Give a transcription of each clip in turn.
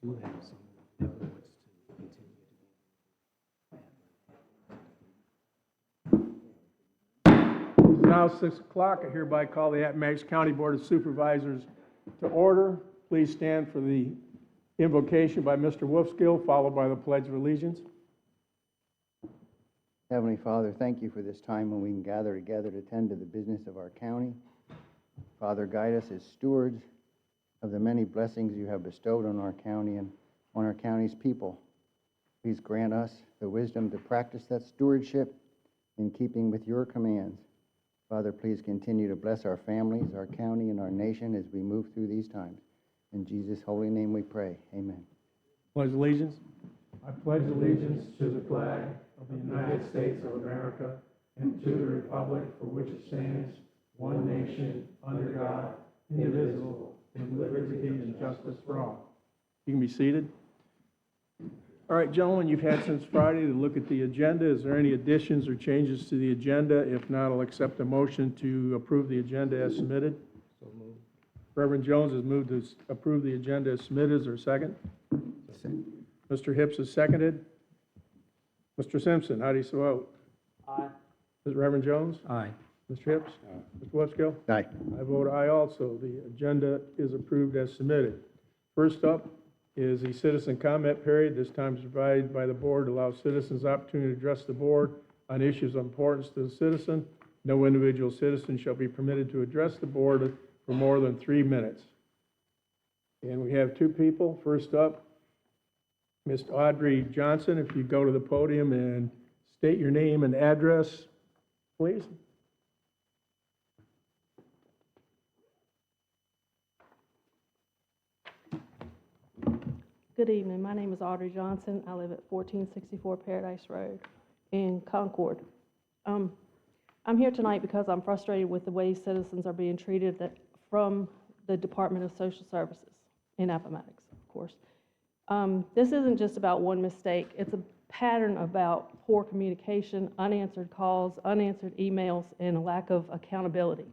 do have some reports to continue to be. It's now 6 o'clock. I hereby call the Appomattox County Board of Supervisors to order. Please stand for the invocation by Mr. Wolfskill, followed by the Pledge of Allegiance. Heavenly Father, thank you for this time when we can gather together to tend to the business of our county. Father, guide us as stewards of the many blessings you have bestowed on our county and on our county's people. Please grant us the wisdom to practice that stewardship in keeping with your commands. Father, please continue to bless our families, our county, and our nation as we move through these times. In Jesus' holy name we pray. Amen. Pledge allegiance. I pledge allegiance to the flag of the United States of America and to the republic for which it stands, one nation, under God, indivisible, with liberty and justice for all. You can be seated. All right, gentlemen, you've had since Friday to look at the agenda. Is there any additions or changes to the agenda? If not, I'll accept a motion to approve the agenda as submitted. So moved. Reverend Jones has moved to approve the agenda as submitted. Is there a second? Mr. Hips has seconded. Mr. Simpson, how do you vote? Aye. Mr. Reverend Jones? Aye. Mr. Hips? Mr. Wolfskill? Aye. I vote aye also. The agenda is approved as submitted. First up is the citizen comment period. This time is provided by the board to allow citizens opportunity to address the board on issues of importance to the citizen. No individual citizen shall be permitted to address the board for more than 3 minutes. And we have two people. First up, Ms. Audrey Johnson, if you go to the podium and state your name and address, please. Good evening. My name is Audrey Johnson. I live at 1464 Paradise Road in Concord. I'm here tonight because I'm frustrated with the way citizens are being treated from the Department of Social Services in Appomattox, of course. This isn't just about one mistake. It's a pattern about poor communication, unanswered calls, unanswered emails, and a lack of accountability.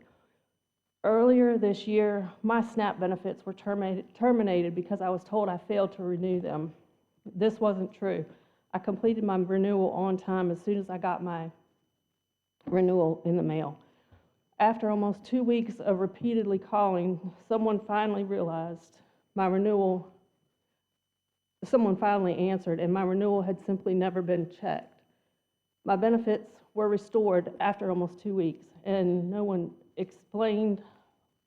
Earlier this year, my SNAP benefits were terminated because I was told I failed to renew them. This wasn't true. I completed my renewal on time as soon as I got my renewal in the mail. After almost 2 weeks of repeatedly calling, someone finally answered, and my renewal had simply never been checked. My benefits were restored after almost 2 weeks, and no one explained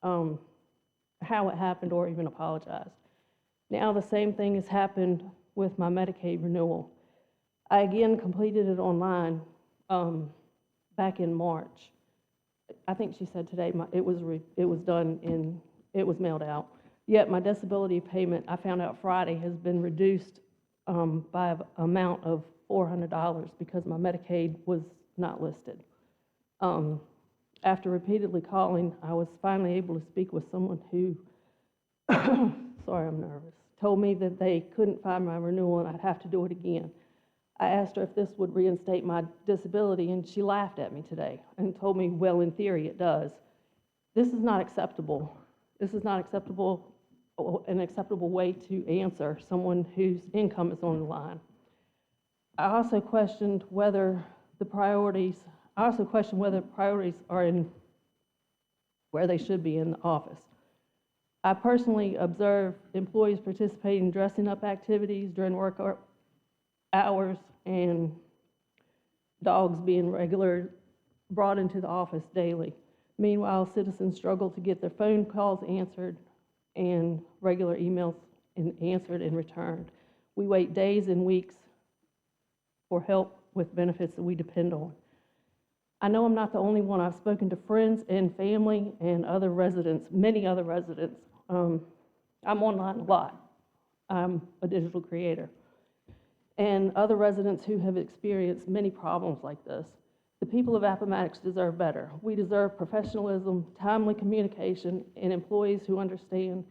how it happened or even apologized. Now the same thing has happened with my Medicaid renewal. I again completed it online back in March. I think she said today it was done and it was mailed out. Yet my disability payment, I found out Friday, has been reduced by an amount of $400 because my Medicaid was not listed. After repeatedly calling, I was finally able to speak with someone who, sorry, I'm nervous, told me that they couldn't find my renewal and I'd have to do it again. I asked her if this would reinstate my disability, and she laughed at me today and told me, well, in theory it does. This is not acceptable. This is not acceptable, an acceptable way to answer someone whose income is on the line. I also questioned whether priorities are in where they should be in the office. I personally observed employees participating in dressing up activities during work hours and dogs being brought into the office daily. Meanwhile, citizens struggle to get their phone calls answered and regular emails answered and returned. We wait days and weeks for help with benefits that we depend on. I know I'm not the only one. I've spoken to friends and family and other residents, many other residents. I'm online a lot. I'm a digital creator. And other residents who have experienced many problems like this. The people of Appomattox deserve better. We deserve professionalism, timely communication, and employees who understand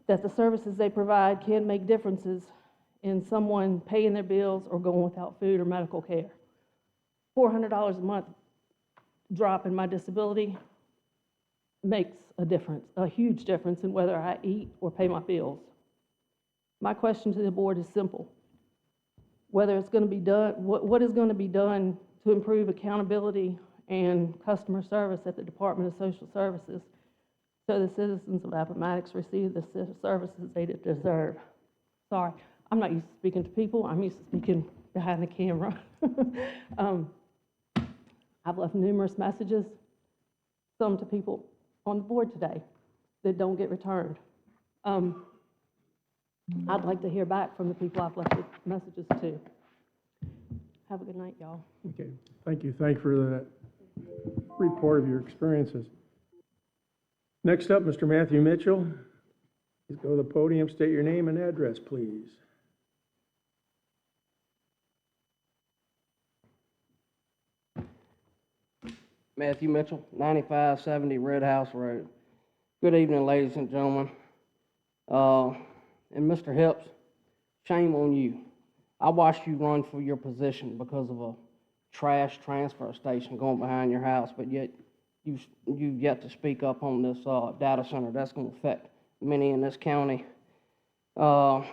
that the services they provide can make differences in someone paying their bills or going without food or medical care. $400 a month drop in my disability makes a difference, a huge difference in whether I eat or pay my bills. My question to the board is simple. Whether it's going to be done, what is going to be done to improve accountability and customer service at the Department of Social Services so the citizens of Appomattox receive the services they deserve. Sorry, I'm not used to speaking to people. I'm used to speaking behind the camera. I've left numerous messages, some to people on the board today that don't get returned. I'd like to hear back from the people I've left the messages to. Have a good night, y'all. Okay, thank you. Thank you for that report of your experiences. Next up, Mr. Matthew Mitchell. Please go to the podium, state your name and address, please. Matthew Mitchell, 9570 Red House Road. Good evening, ladies and gentlemen. And Mr. Hips, shame on you. I watched you run for your position because of a trash transfer station going behind your house, but yet you've yet to speak up on this data center. That's going to affect many in this county. All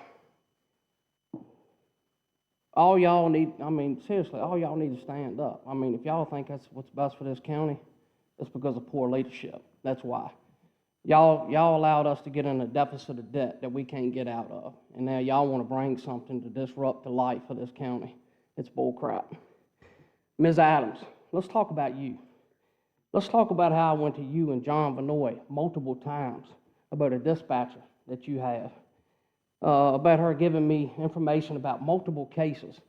y'all need, I mean, seriously, all y'all need to stand up. I mean, if y'all think that's what's best for this county, it's because of poor leadership. That's why. Y'all allowed us to get in a deficit of debt that we can't get out of. And now y'all want to bring something to disrupt the life of this county. It's bull crap. Ms. Adams, let's talk about you. Let's talk about how I went to you and John Vanoy multiple times about a dispatcher that you have. About her giving me information about multiple cases,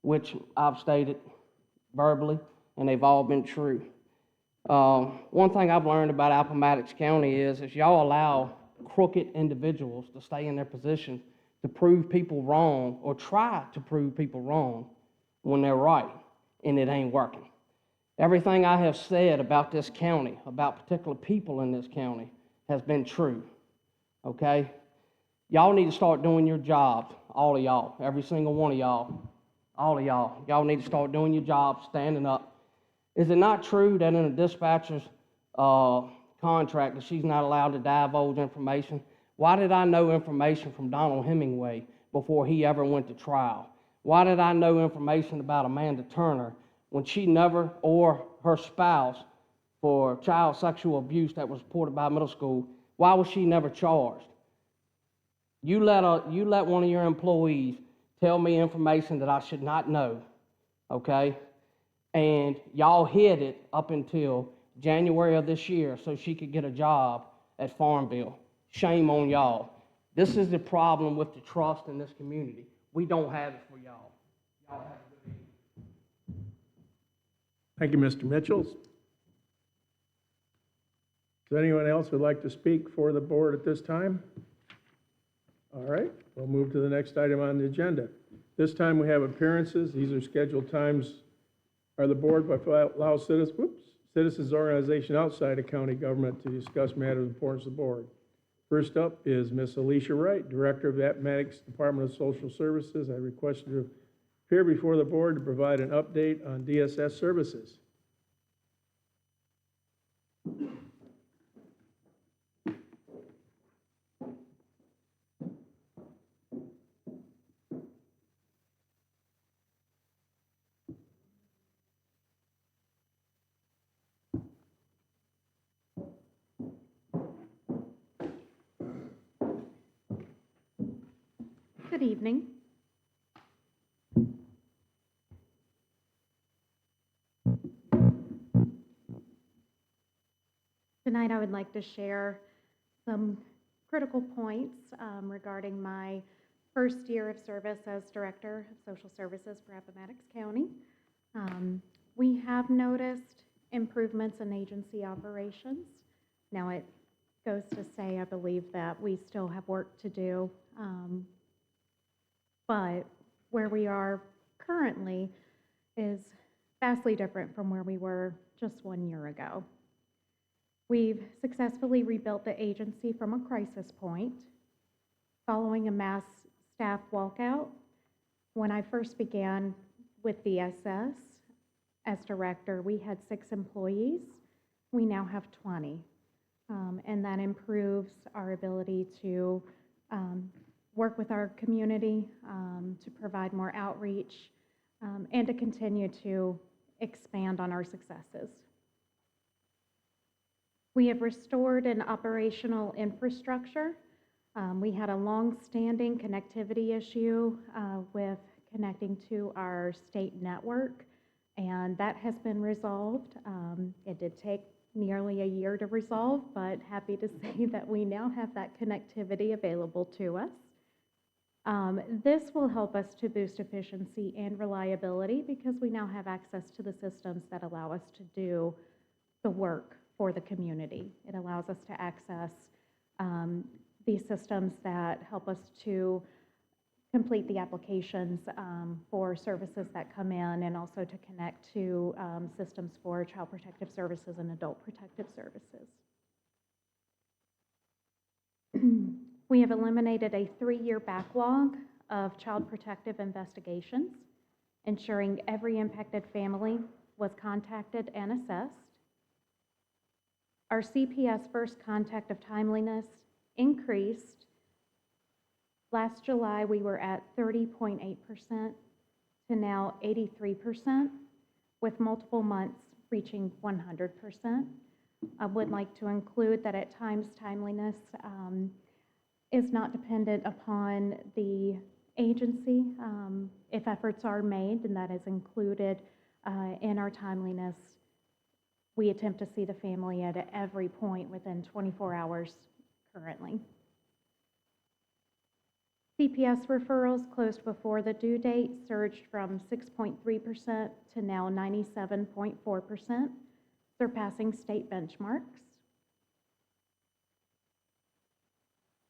which I've stated verbally, and they've all been true. One thing I've learned about Appomattox County is y'all allow crooked individuals to stay in their position to prove people wrong or try to prove people wrong when they're right, and it ain't working. Everything I have said about this county, about particular people in this county, has been true, okay? Y'all need to start doing your jobs, all of y'all, every single one of y'all, all of y'all. Y'all need to start doing your jobs, standing up. Is it not true that in a dispatcher's contract that she's not allowed to divulge information? Why did I know information from Donald Hemingway before he ever went to trial? Why did I know information about Amanda Turner when she never, or her spouse, for child sexual abuse that was reported by middle school, why was she never charged? You let one of your employees tell me information that I should not know, okay? And y'all hid it up until January of this year so she could get a job at Farmville. Shame on y'all. This is the problem with the trust in this community. We don't have it for y'all. Y'all have a good evening. Thank you, Mr. Mitchell. Does anyone else would like to speak for the board at this time? All right, we'll move to the next item on the agenda. This time we have appearances. These are scheduled times. Are the board allow citizens organization outside of county government to discuss matters of importance to the board. First up is Ms. Alicia Wright, Director of the Appomattox Department of Social Services. I request her to appear before the board to provide an update on DSS services. Good evening. Tonight I would like to share some critical points regarding my first year of service as Director of Social Services for Appomattox County. We have noticed improvements in agency operations. Now it goes to say, I believe, that we still have work to do. But where we are currently is vastly different from where we were just 1 year ago. We've successfully rebuilt the agency from a crisis point following a mass staff walkout. When I first began with DSS as director, we had 6 employees. We now have 20. And that improves our ability to work with our community to provide more outreach and to continue to expand on our successes. We have restored an operational infrastructure. We had a long-standing connectivity issue with connecting to our state network, and that has been resolved. It did take nearly a year to resolve, but happy to say that we now have that connectivity available to us. This will help us to boost efficiency and reliability because we now have access to the systems that allow us to do the work for the community. It allows us to access these systems that help us to complete the applications for services that come in, and also to connect to systems for child protective services and adult protective services. We have eliminated a 3-year backlog of child protective investigations, ensuring every impacted family was contacted and assessed. Our CPS first contact of timeliness increased. Last July, we were at 30.8% to now 83%, with multiple months reaching 100%. I would like to include that at times timeliness is not dependent upon the agency. If efforts are made, then that is included in our timeliness. We attempt to see the family at every point within 24 hours currently. CPS referrals closed before the due date surged from 6.3% to now 97.4%, surpassing state benchmarks.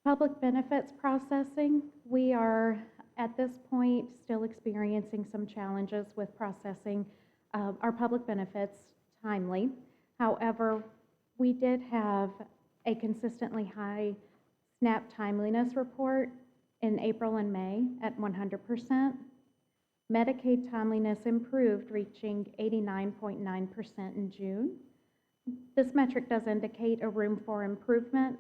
Public benefits processing, we are at this point still experiencing some challenges with processing our public benefits timely. However, we did have a consistently high SNAP timeliness report in April and May at 100%. Medicaid timeliness improved, reaching 89.9% in June. This metric does indicate a room for improvement,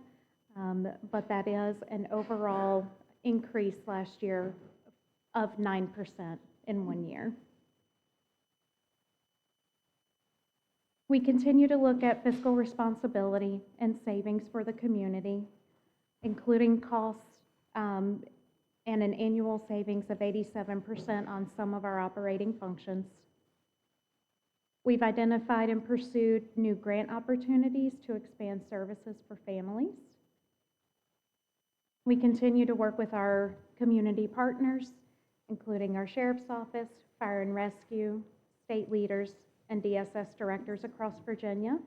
but that is an overall increase last year of 9% in 1 year. We continue to look at fiscal responsibility and savings for the community, including costs and an annual savings of 87% on some of our operating functions. We've identified and pursued new grant opportunities to expand services for families. We continue to work with our community partners, including our Sheriff's Office, Fire and Rescue, state leaders, and DSS directors across Virginia.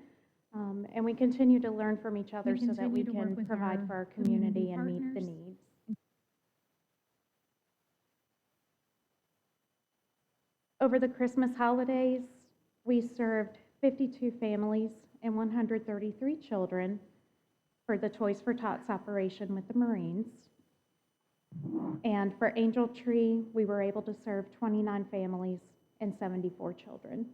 And we continue to learn from each other so that we can provide for our community and meet the needs. Over the Christmas holidays, we served 52 families and 133 children for the Toys for Tots operation with the Marines. And for Angel Tree, we were able to serve 29 families and 74 children.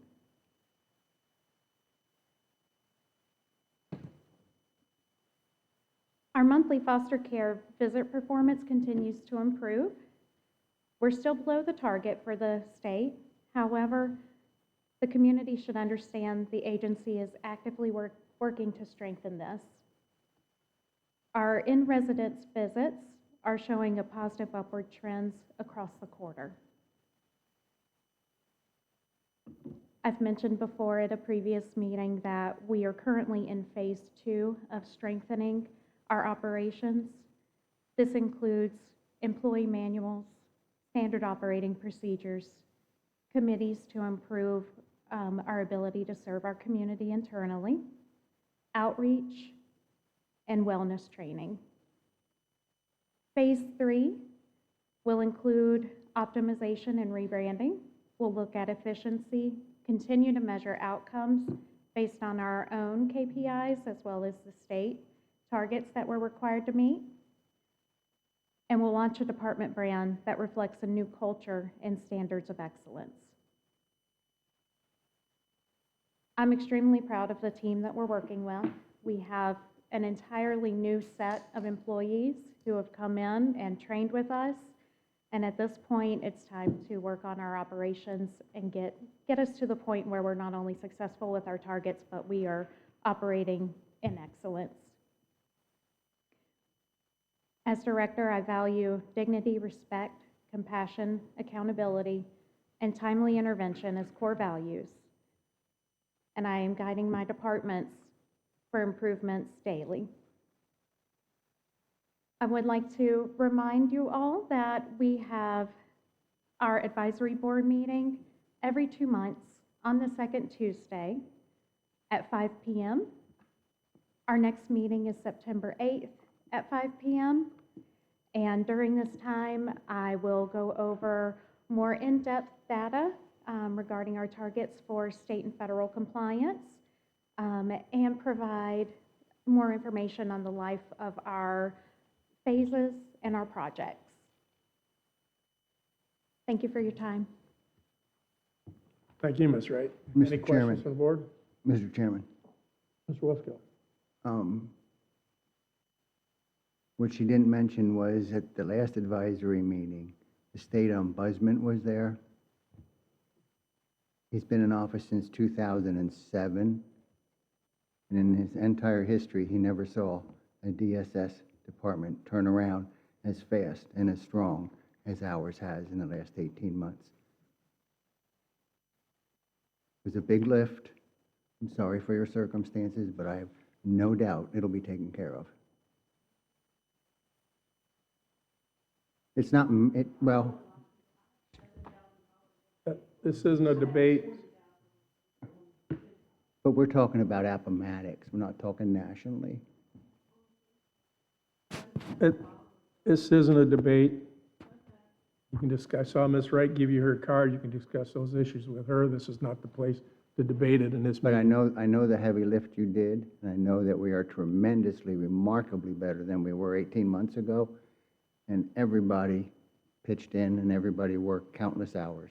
Our monthly foster care visit performance continues to improve. We're still below the target for the state. However, the community should understand the agency is actively working to strengthen this. Our in-residence visits are showing a positive upward trends across the quarter. I've mentioned before at a previous meeting that we are currently in phase 2 of strengthening our operations. This includes employee manuals, standard operating procedures, committees to improve our ability to serve our community internally, outreach, and wellness training. Phase 3 will include optimization and rebranding. We'll look at efficiency, continue to measure outcomes based on our own KPIs as well as the state targets that we're required to meet. And we'll launch a department brand that reflects a new culture and standards of excellence. I'm extremely proud of the team that we're working with. We have an entirely new set of employees who have come in and trained with us. And at this point, it's time to work on our operations and get us to the point where we're not only successful with our targets, but we are operating in excellence. As director, I value dignity, respect, compassion, accountability, and timely intervention as core values. And I am guiding my departments for improvements daily. I would like to remind you all that we have our advisory board meeting every 2 months on the second Tuesday at 5 p.m. Our next meeting is September 8th at 5 p.m. And during this time, I will go over more in-depth data regarding our targets for state and federal compliance and provide more information on the life of our phases and our projects. Thank you for your time. Thank you, Ms. Wright. Mr. Any Chairman. questions from the board? Mr. Chairman, Mr. Wolfkill? what she didn't mention was at the last advisory meeting, the state ombudsman was there. He's been in office since 2007, and in his entire history, he never saw a DSS department turn around as fast and as strong as ours has in the last 18 months. It was a big lift. I'm sorry for your circumstances, but I have no doubt it'll be taken care of. It's not, well, This isn't a debate. but we're talking about Appomattox. We're not talking nationally. This isn't a debate. You can discuss, I saw Ms. Wright give you her card. You can discuss those issues with her. This is not the place to debate it in this But meeting. I know the heavy lift you did, and I know that we are tremendously, remarkably better than we were 18 months ago. And everybody pitched in and everybody worked countless hours.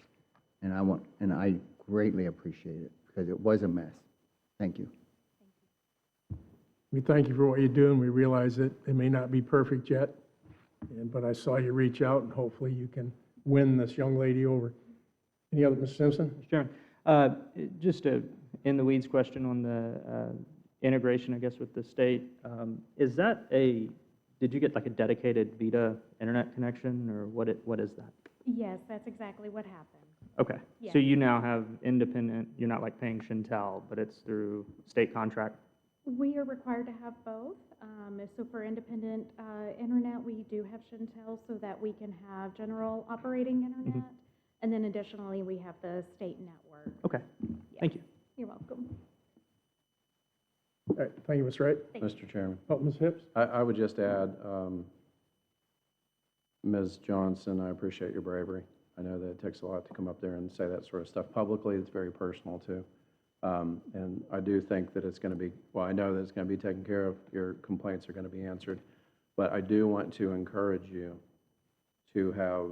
And I greatly appreciate it because it was a mess. Thank you. We thank you for what you're doing. We realize that it may not be perfect yet, but I saw you reach out, and hopefully you can win this young lady over. Any other, Mr. Simpson? Mr. Chairman, just a in-the-weeds question on the integration, I guess, with the state. Is that did you get like a dedicated Vita internet connection, or what is that? Yes, that's exactly what happened. Okay, Yeah. so you now have independent, you're not like paying Shintel, but it's through state contract? We are required to have both. So for independent internet, we do have Shintel so that we can have general operating internet. And then additionally, we have the state network. Okay, thank you. You're welcome. All right, thank you, Ms. Wright. Mr. Chairman, Oh, Ms. Hips? I would just add, Ms. Johnson, I appreciate your bravery. I know that it takes a lot to come up there and say that sort of stuff publicly. It's very personal, too. And I do think that it's going to be, well, I know that it's going to be taken care of. Your complaints are going to be answered. But I do want to encourage you to have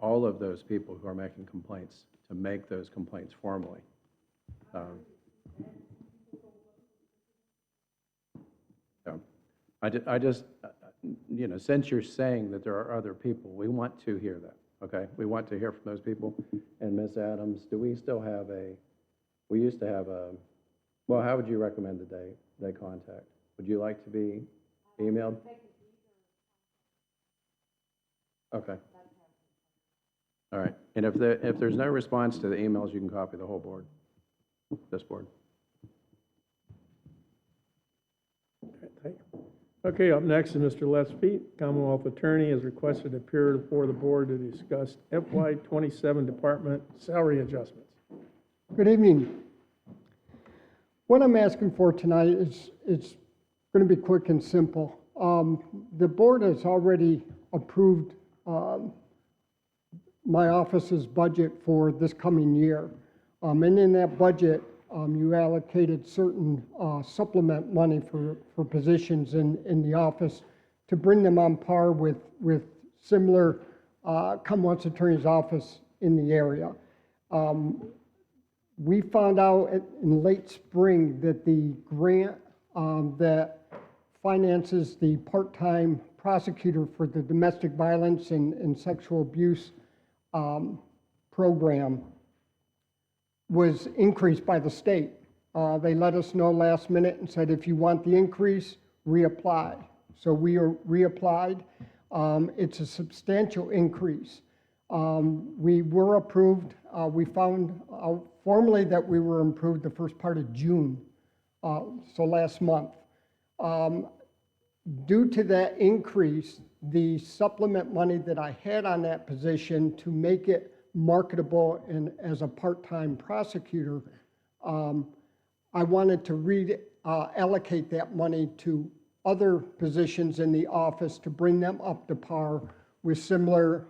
all of those people who are making complaints to make those complaints formally. I just, since you're saying that there are other people, we want to hear that, okay? We want to hear from those people. And Ms. Adams, do we still have we used to have well, how would you recommend that they contact? Would you like to be emailed? Okay. All right. And if there's no response to the emails, you can copy the whole board, this board. Thank you. Okay, up next is Mr. Les Pete, Commonwealth Attorney, has requested to appear before the board to discuss FY '27 department salary adjustments. Good evening. What I'm asking for tonight is going to be quick and simple. The board has already approved my office's budget for this coming year. And in that budget, you allocated certain supplement money for positions in the office to bring them on par with similar Commonwealth Attorney's office in the area. We found out in late spring that the grant that finances the part-time prosecutor for the domestic violence and sexual abuse program was increased by the state. They let us know last minute and said, if you want the increase, reapply. So we are reapplied. It's a substantial increase. We were approved. We found out formally that we were approved the first part of June, so last month. Due to that increase, the supplement money that I had on that position to make it marketable and as a part-time prosecutor, I wanted to allocate that money to other positions in the office to bring them up to par with similar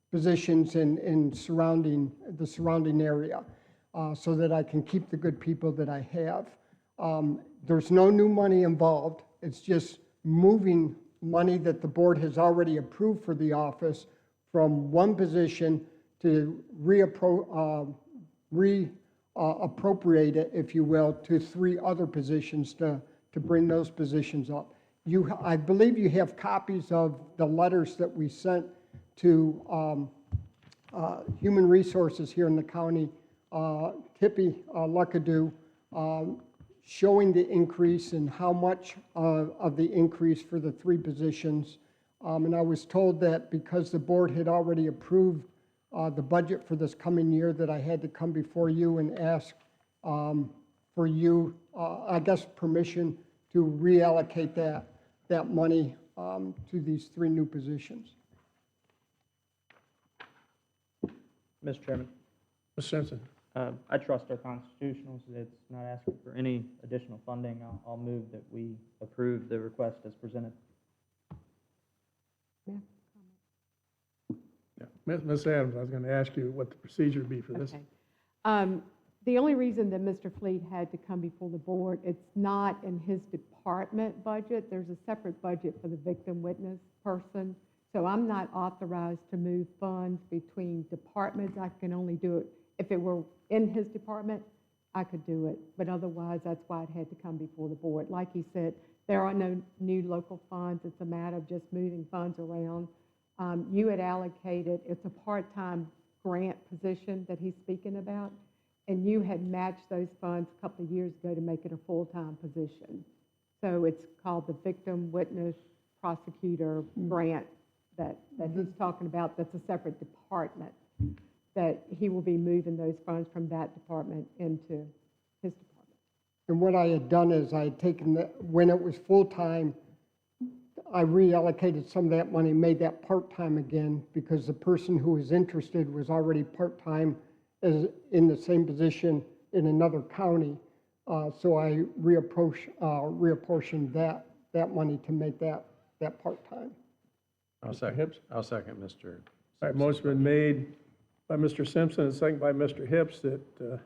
positions in the surrounding area, so that I can keep the good people that I have. There's no new money involved. It's just moving money that the board has already approved for the office from one position to appropriate it, if you will, to 3 other positions to bring those positions up. I believe you have copies of the letters that we sent to Human Resources here in the county, Tippy Luckadoo, showing the increase and how much of the increase for the 3 positions. And I was told that because the board had already approved the budget for this coming year, that I had to come before you and ask for you, I guess, permission to reallocate that money to these 3 new positions. Mr. Chairman, Mr. Simpson. I trust our constitutionals. It's not asking for any additional funding. I'll move that we approve the request as presented. Yeah. Ms. Adams, I was going to ask you what the procedure would be for this. Okay. The only reason that Mr. Fleet had to come before the board, it's not in his department budget. There's a separate budget for the victim witness person. So I'm not authorized to move funds between departments. I can only do it if it were in his department. I could do it, but otherwise that's why it had to come before the board. Like he said, there are no new local funds. It's a matter of just moving funds around. You had allocated, it's a part-time grant position that he's speaking about, and you had matched those funds a couple of years ago to make it a full-time position. So it's called the Victim Witness Prosecutor Grant that he's talking about. That's a separate department, that he will be moving those funds from that department into his department. And what I had done is I had taken, when it was full-time, I reallocated some of that money, made that part-time again, because the person who was interested was already part-time as in the same position in another county. So I reapportioned that money to make that part-time. I'll second Mr. All right, motion been made by Mr. Simpson and second by Mr. Hips that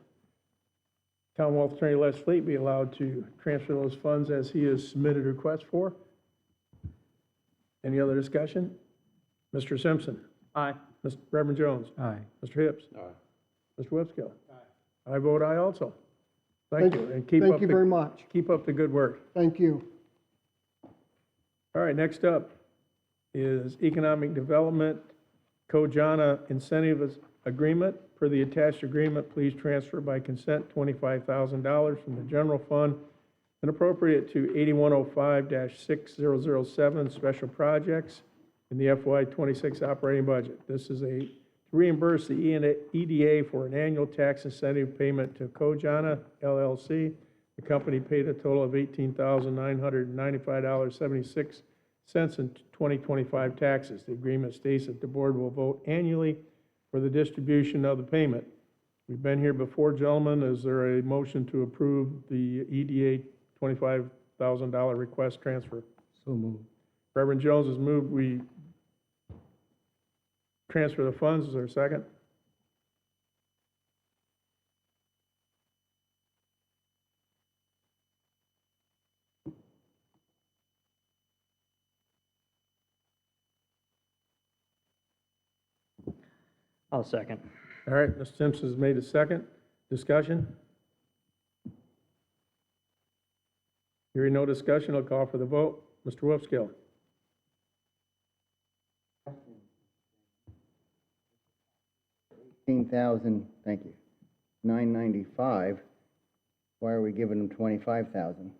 Commonwealth Attorney Les Fleet be allowed to transfer those funds as he has submitted a request for. Any other discussion? Mr. Simpson? Aye. Mr. Reverend Jones? Aye. Mr. Hips? Aye. Mr. Whipskill? Aye. I vote aye also. Thank you. And keep Thank up you very much. Keep up the good work. Thank you. All right, next up is Economic Development Kojana Incentives Agreement. Per the attached agreement, please transfer by consent $25,000 from the general fund and appropriate to 8105-6007 special projects in the FY26 operating budget. This is to reimburse the EDA for an annual tax incentive payment to Kojana LLC. The company paid a total of $18,995.76 in 2025 taxes. The agreement states that the board will vote annually for the distribution of the payment. We've been here before, gentlemen. Is there a motion to approve the EDA $25,000 request transfer? So moved. Reverend Jones has moved. We transfer the funds. Is there a second? I'll second. All right, Mr. Simpson has made a second. Discussion? Hearing no discussion, I'll call for the vote. Mr. Wolfskill. 18,000, thank you, 995. Why are we giving them 25,000?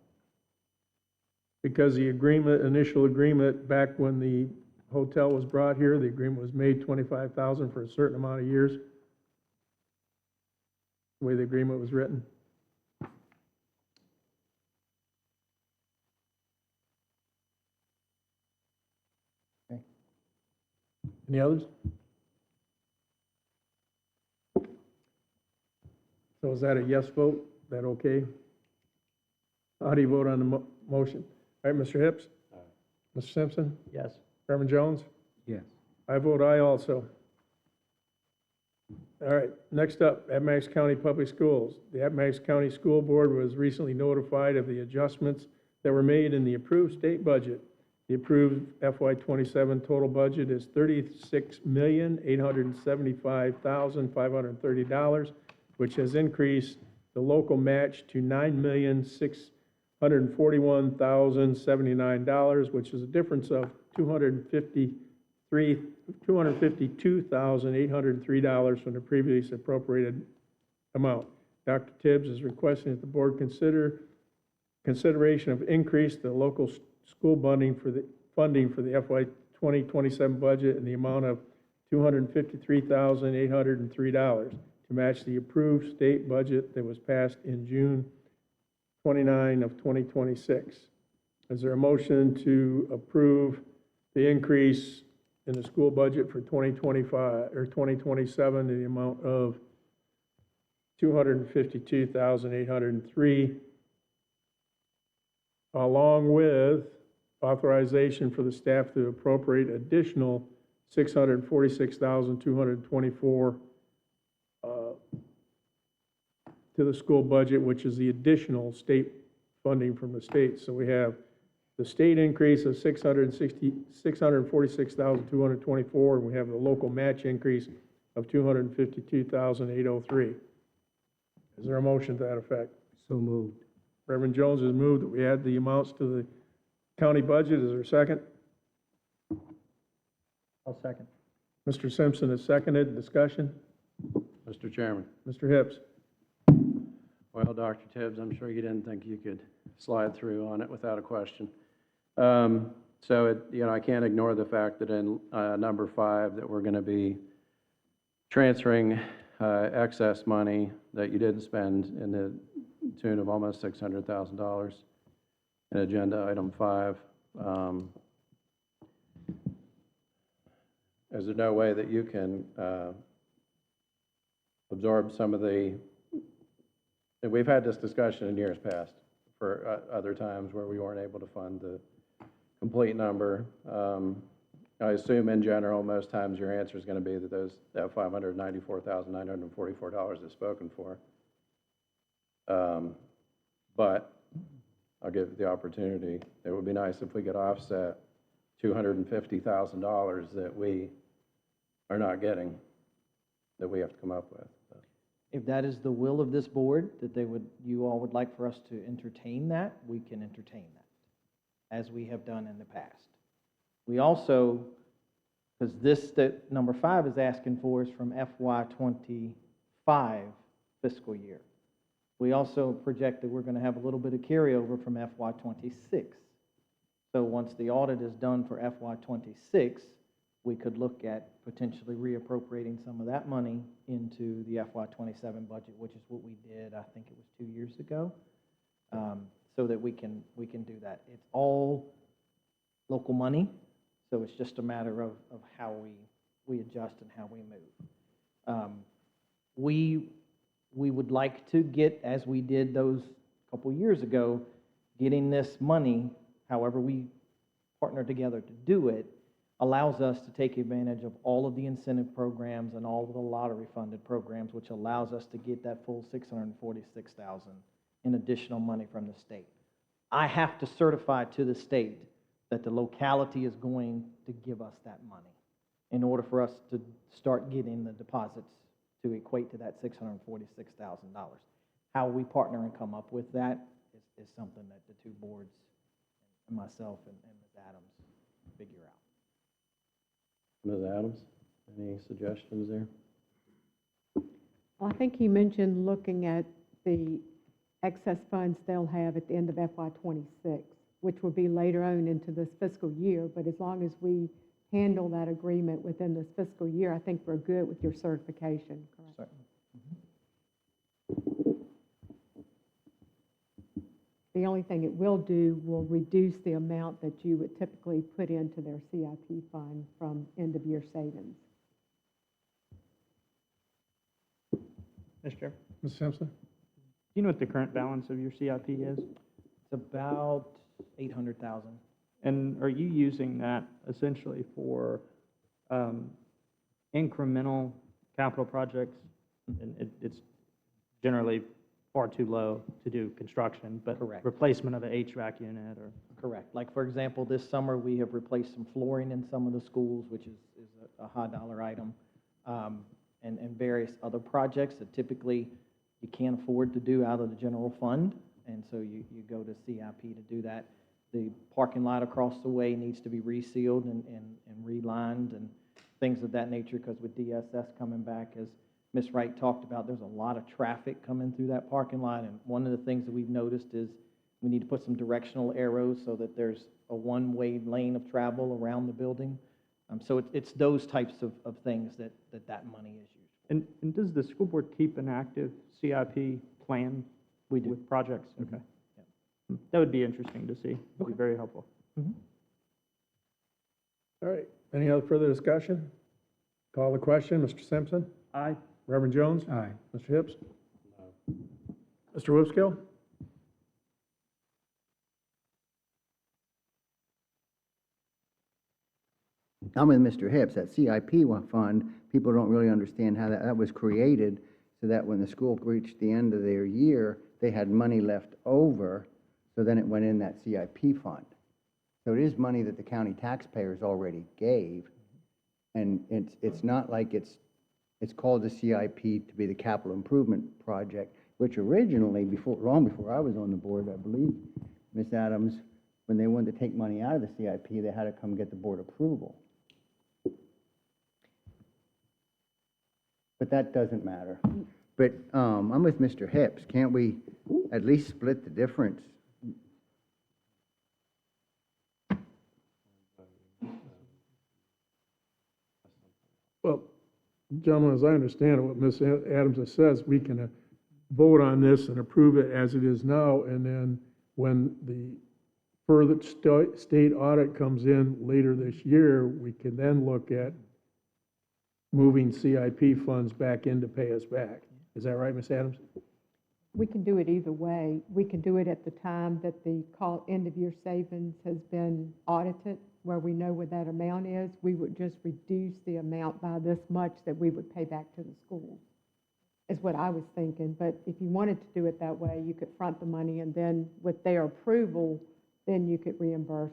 Because the agreement, initial agreement, back when the hotel was brought here, the agreement was made 25,000 for a certain amount of years. The way the agreement was written. Okay. Any others? So is that a yes vote? Is that okay? How do you vote on the motion? All right, Mr. Hips? Mr. Simpson? Yes. Reverend Jones? Yes. I vote aye also. All right, next up, Appomattox County Public Schools. The Appomattox County School Board was recently notified of the adjustments that were made in the approved state budget. The approved FY27 total budget is $36,875,530, which has increased the local match to $9,641,079, which is a difference of $252,803 from the previous appropriated amount. Dr. Tibbs is requesting that the board consideration of increase the local school funding for the FY 2027 budget in the amount of $253,803 to match the approved state budget that was passed in June 29 of 2026. Is there a motion to approve the increase in the school budget for 2025 or 2027 in the amount of $252,803, along with authorization for the staff to appropriate additional $646,224 to the school budget, which is the additional state funding from the state. So we have the state increase of $646,224, and we have the local match increase of $252,803. Is there a motion to that effect? So moved. Reverend Jones has moved that we add the amounts to the county budget. Is there a second? I'll second. Mr. Simpson has seconded. Discussion? Mr. Chairman. Mr. Hips? Well, Dr. Tibbs, I'm sure you didn't think you could slide through on it without a question. So I can't ignore the fact that in number 5 that we're going to be transferring excess money that you didn't spend in the tune of almost $600,000 in agenda item 5. Is there no way that you can absorb some of the, and we've had this discussion in years past for other times where we weren't able to fund the complete number. I assume in general, most times your answer is going to be that that $594,944 is spoken for. But I'll give the opportunity. It would be nice if we could offset $250,000 that we are not getting, that we have to come up with. If that is the will of this board, that you all would like for us to entertain that, we can entertain that, as we have done in the past. We also, because that number 5 is asking for is from FY25 fiscal year. We also project that we're going to have a little bit of carryover from FY26. So once the audit is done for FY26, we could look at potentially reappropriating some of that money into the FY27 budget, which is what we did, I think it was 2 years ago, so that we can do that. It's all local money, so it's just a matter of how we adjust and how we move. We would like to get, as we did those couple years ago, getting this money, however we partner together to do it, allows us to take advantage of all of the incentive programs and all of the lottery-funded programs, which allows us to get that full $646,000 in additional money from the state. I have to certify to the state that the locality is going to give us that money in order for us to start getting the deposits to equate to that $646,000. How we partner and come up with that is something that the two boards, and myself and Ms. Adams, figure out. Ms. Adams, any suggestions there? Well, I think he mentioned looking at the excess funds they'll have at the end of FY '26, which will be later on into this fiscal year, but as long as we handle that agreement within this fiscal year, I think we're good with your certification, correct? Certainly. The only thing it will do will reduce the amount that you would typically put into their CIP fund from end-of-year savings. Mr. Chair, Ms. Simpson? do you know what the current balance of your CIP is? It's about 800,000. And are you using that essentially for incremental capital projects? And it's generally far too low to do construction, but Correct. replacement of an HVAC unit or? Correct. Like, for example, this summer, we have replaced some flooring in some of the schools, which is a high dollar item, and various other projects that typically you can't afford to do out of the general fund, and so you go to CIP to do that. The parking lot across the way needs to be resealed and relined and things of that nature, because with DSS coming back, as Ms. Wright talked about, there's a lot of traffic coming through that parking lot, and one of the things that we've noticed is we need to put some directional arrows so that there's a one-way lane of travel around the building. So it's those types of things that money is used for. And does the school board keep an active CIP plan? We do. With projects? Mhm. Okay. That would be interesting to see. Would be Okay. very helpful. Mhm. All right, any other further discussion? Call the question, Mr. Simpson? Aye. Reverend Jones? Aye. Mr. Hips? Mr. Whipskill? I'm with Mr. Hips. That CIP fund, people don't really understand how that was created so that when the school reached the end of their year, they had money left over, so then it went in that CIP fund. So it is money that the county taxpayers already gave, and it's not like it's called the CIP to be the capital improvement project, which originally, long before I was on the board, I believe, Ms. Adams, when they wanted to take money out of the CIP, they had to come get the board approval. But that doesn't matter. But I'm with Mr. Hips. Can't we at least split the difference? Well, gentlemen, as I understand it, what Ms. Adams says, we can vote on this and approve it as it is now, and then when the further state audit comes in later this year, we can then look at moving CIP funds back in to pay us back. Is that right, Ms. Adams? We can do it either way. We can do it at the time that the end-of-year savings has been audited, where we know what that amount is. We would just reduce the amount by this much that we would pay back to the school, is what I was thinking. But if you wanted to do it that way, you could front the money, and then with their approval, then you could reimburse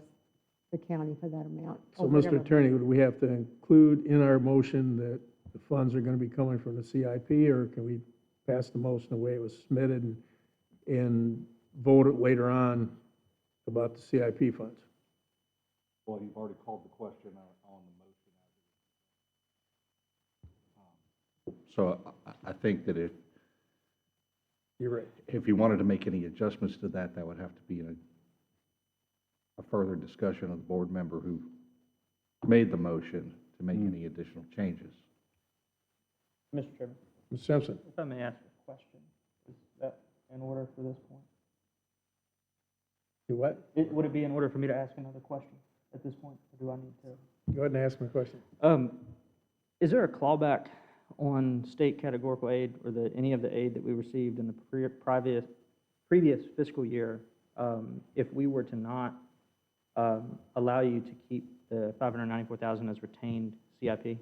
the county for that amount. So, or Mr. whatever. Attorney, would we have to include in our motion that the funds are going to be coming from the CIP, or can we pass the motion the way it was submitted and vote it later on about the CIP funds? Well, you've already called the question on the motion. So I think that You're right. if you wanted to make any adjustments to that, that would have to be a further discussion of the board member who made the motion to make any additional changes. Mr. Chairman, Ms. Simpson? if I may ask a question, is that in order for this point? Do what? Would it be in order for me to ask another question at this point, or do I need to? Go ahead and ask my question. Is there a clawback on state categorical aid or any of the aid that we received in the previous fiscal year if we were to not allow you to keep the $594,000 as retained CIP?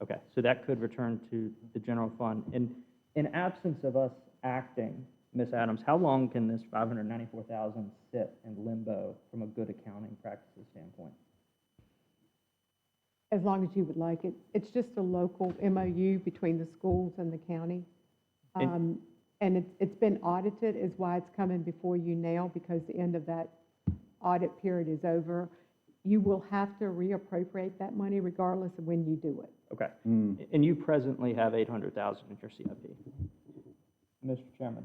Okay, so that could return to the general fund. And in absence of us acting, Ms. Adams, how long can this $594,000 sit in limbo from a good accounting practices standpoint? As long as you would like it. It's just a local MOU between the schools and the county. And- And it's been audited is why it's coming before you now, because the end of that audit period is over. You will have to reappropriate that money regardless of when you do it. Okay. And you presently have 800,000 in your CIP. Mr. Chairman,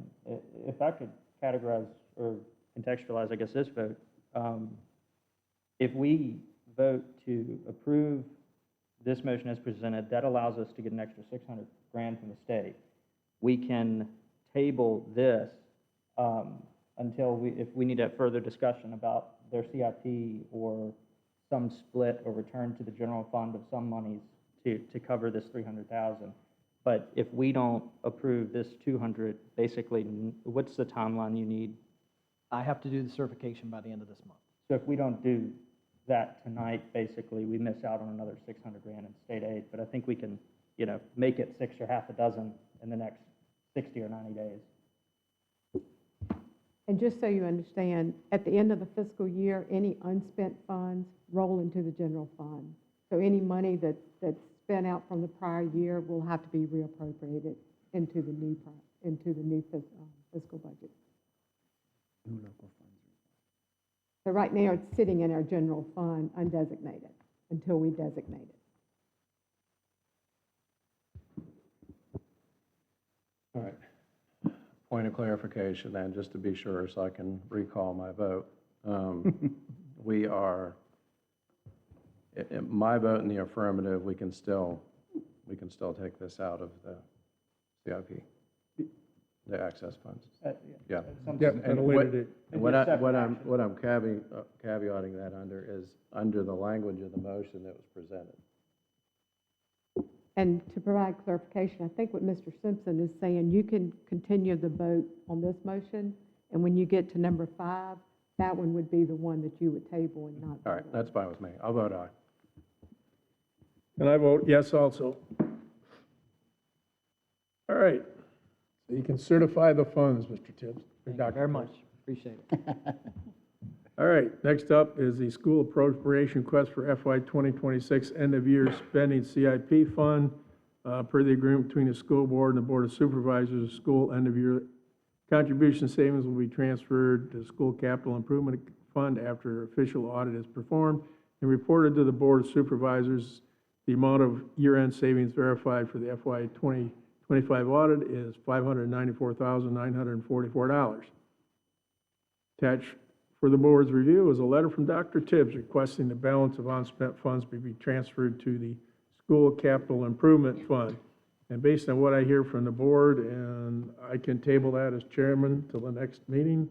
if I could categorize or contextualize, I guess, this vote, if we vote to approve this motion as presented, that allows us to get an extra 600 grand from the state. We can table this until if we need a further discussion about their CIP or some split or return to the general fund of some monies to cover this 300,000. But if we don't approve this 200, basically, what's the timeline you need? I have to do the certification by the end of this month. So if we don't do that tonight, basically, we miss out on another 600 grand in state aid. But I think we can, make it 6 or half a dozen in the next 60 or 90 days. And just so you understand, at the end of the fiscal year, any unspent funds roll into the general fund. So any money that's spent out from the prior year will have to be reappropriated into the new fiscal budget. So right now, it's sitting in our general fund undesignated until we designate it. All right. Point of clarification then, just to be sure, so I can recall my vote. We are, my vote in the affirmative, we can still take this out of the CIP, the access funds. Yeah. Yep, at a later date. And what I'm caveating that under is under the language of the motion that was presented. And to provide clarification, I think what Mr. Simpson is saying, you can continue the vote on this motion, and when you get to number 5, that one would be the one that you would table and not. All right, that's fine with me. I'll vote aye. And I vote yes also. All right. So you can certify the funds, Mr. Tibbs. Thank you very much. Appreciate it. All right, next up is the school appropriation request for FY 2026 end-of-year spending CIP fund. Per the agreement between the school board and the Board of Supervisors, the school end-of-year contribution savings will be transferred to the school capital improvement fund after official audit is performed and reported to the Board of Supervisors. The amount of year-end savings verified for the FY 2025 audit is $594,944. Attached for the board's review is a letter from Dr. Tibbs requesting the balance of unspent funds be transferred to the school capital improvement fund. And based on what I hear from the board, and I can table that as chairman till the next meeting.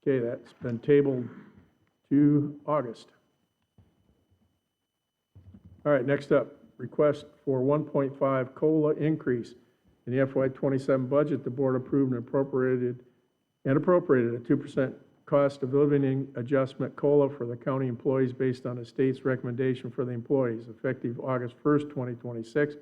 Okay, that's been tabled to August. All right, next up, request for 1.5 COLA increase in the FY 27 budget. The board approved and appropriated a 2% cost of living adjustment COLA for the county employees based on the state's recommendation for the employees, effective August 1st, 2026.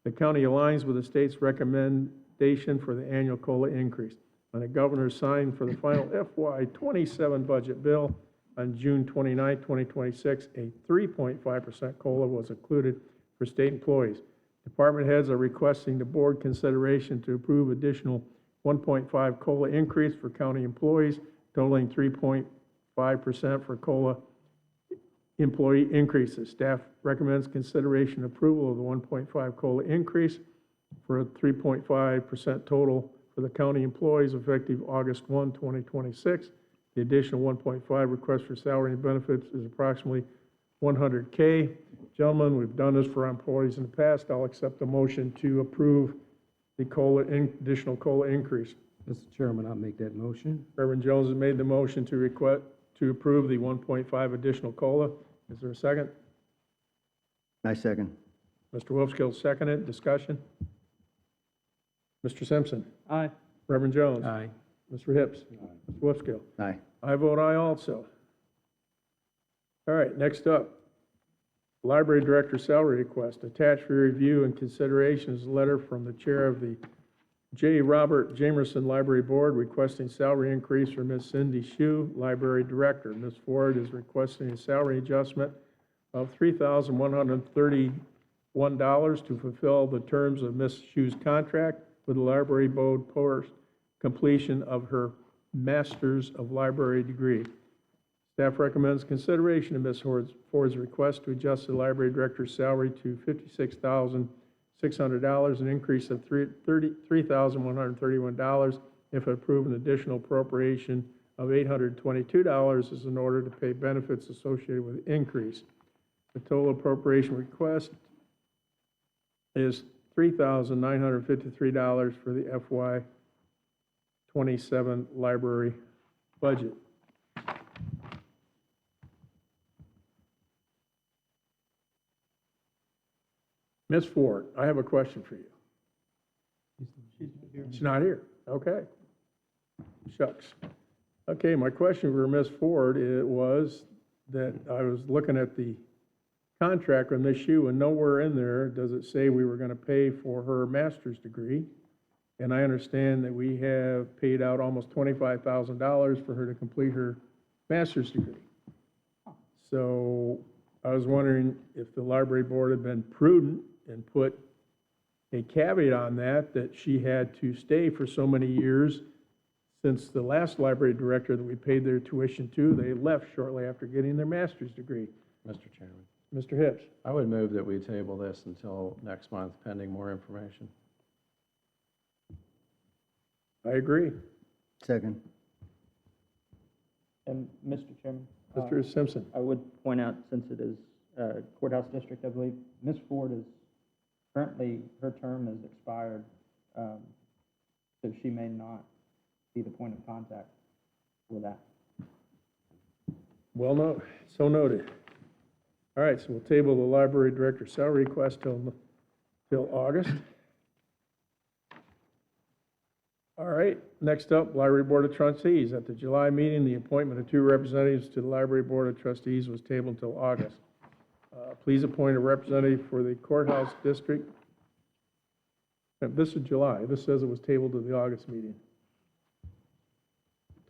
The county aligns with the state's recommendation for the annual COLA increase. When the governor signed for the final FY 27 budget bill on June 29, 2026, a 3.5% COLA was included for state employees. Department heads are requesting the board consideration to approve additional 1.5 COLA increase for county employees, totaling 3.5% for COLA employee increases. Staff recommends consideration approval of the 1.5 COLA increase for a 3.5% total for the county employees effective August 1, 2026. The additional 1.5 request for salary and benefits is approximately $100K. Gentlemen, we've done this for our employees in the past. I'll accept the motion to approve the additional COLA increase. Mr. Chairman, I'll make that motion. Reverend Jones has made the motion to approve the 1.5 additional COLA. Is there a second? I second. Mr. Wolfskill seconded. Discussion? Mr. Simpson? Aye. Reverend Jones? Aye. Mr. Hips? Mr. Wolfskill? Aye. I vote aye also. All right, next up, Library Director salary request. Attached for review and consideration is a letter from the chair of the J. Robert Jamerson Library Board requesting salary increase for Ms. Cindy Shue, Library Director. Ms. Ford is requesting a salary adjustment of $3,131 to fulfill the terms of Ms. Shue's contract. with the library board post completion of her Master's of Library degree. Staff recommends consideration of Ms. Ford's request to adjust the library director's salary to $56,600, an increase of $3,131. If approved, an additional appropriation of $822 is in order to pay benefits associated with the increase. The total appropriation request is $3,953 for the FY '27 library budget. Ms. Ford, I have a question for you. She's not here. Okay. Shucks. Okay, my question for Ms. Ford was that I was looking at the contract with Ms. Shue, and nowhere in there does it say we were going to pay for her master's degree. And I understand that we have paid out almost $25,000 for her to complete her master's degree. So I was wondering if the library board had been prudent and put a caveat on that, that she had to stay for so many years. Since the last library director that we paid their tuition to, they left shortly after getting their master's degree. Mr. Chairman, Mr. Hips? I would move that we table this until next month pending more information. I agree. Second. And Mr. Chairman? Mr. Simpson? I would point out, since it is courthouse district, I believe, Ms. Ford is currently, her term has expired, so she may not be the point of contact for that. Well, no, so noted. All right, so we'll table the library director's salary request till August. All right, next up, Library Board of Trustees. At the July meeting, the appointment of 2 representatives to the Library Board of Trustees was tabled until August. Please appoint a representative for the courthouse district. This is July. This says it was tabled to the August meeting.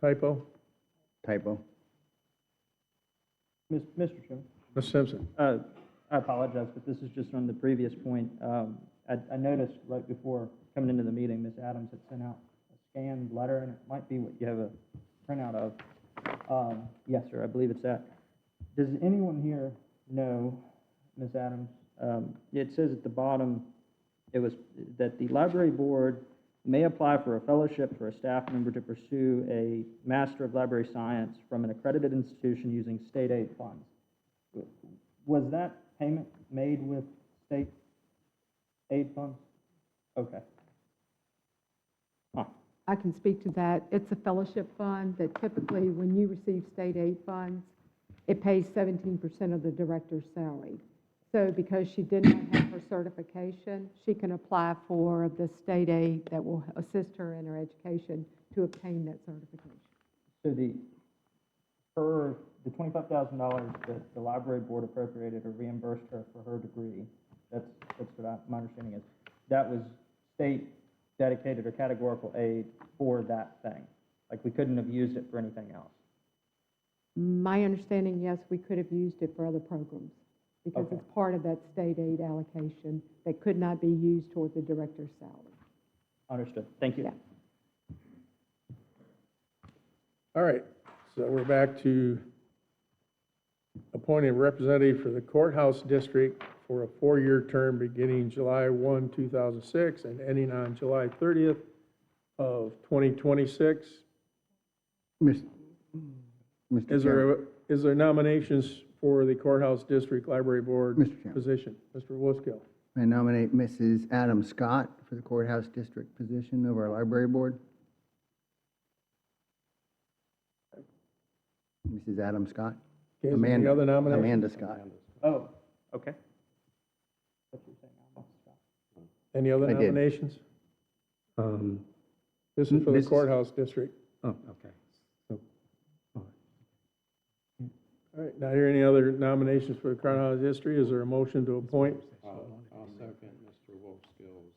Typo? Typo. Mr. Chairman? Ms. Simpson? I apologize, but this is just on the previous point. I noticed right before coming into the meeting, Ms. Adams had sent out a scanned letter, and it might be what you have a printout of. Yes, sir, I believe it's that. Does anyone here know, Ms. Adams, it says at the bottom, it was that the library board may apply for a fellowship for a staff member to pursue a Master of Library Science from an accredited institution using state aid funds. Was that payment made with state aid funds? Okay. Huh. I can speak to that. It's a fellowship fund that typically, when you receive state aid funds, it pays 17% of the director's salary. So because she did not have her certification, she can apply for the state aid that will assist her in her education to obtain that certification. So the $25,000 that the library board appropriated or reimbursed her for her degree, that's what my understanding is, that was state dedicated or categorical aid for that thing. Like, we couldn't have used it for anything else. My understanding, yes, we could have used it for other programs because Okay. it's part of that state aid allocation that could not be used toward the director's salary. Understood. Thank you. Yeah. All right, so we're back to appointing a representative for the courthouse district for a 4-year term beginning July 1, 2006 and ending on July 30th of 2026. Mr. Chairman. Is there nominations for the courthouse district library board Mr. Chairman. position? Mr. Wolfskill. I nominate Mrs. Adam Scott for the courthouse district position of our library board. Mrs. Adam Scott? Okay, is there any other nominations? Amanda Scott. Oh, okay. What you're saying now, Scott. Any other I did. nominations? This is for the Mrs. courthouse district. Oh, okay. So, all right. All right, now, are there any other nominations for the courthouse district? Is there a motion to appoint? I'll second Mr. Wolfskill's